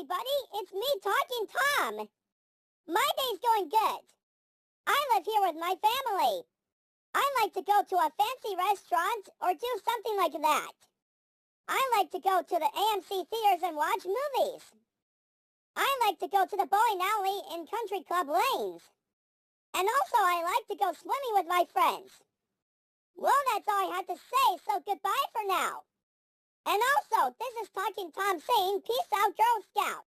everybody, it's me, Talking Tom. My day's going good. I live here with my family. I like to go to a fancy restaurant or do something like that. I like to go to the AMC theaters and watch movies. I like to go to the bowling alley in Country Club Lanes. And also I like to go swimming with my friends. Well, that's all I had to say, so goodbye for now. And also, this is Talking Tom saying peace out, Girl Scout.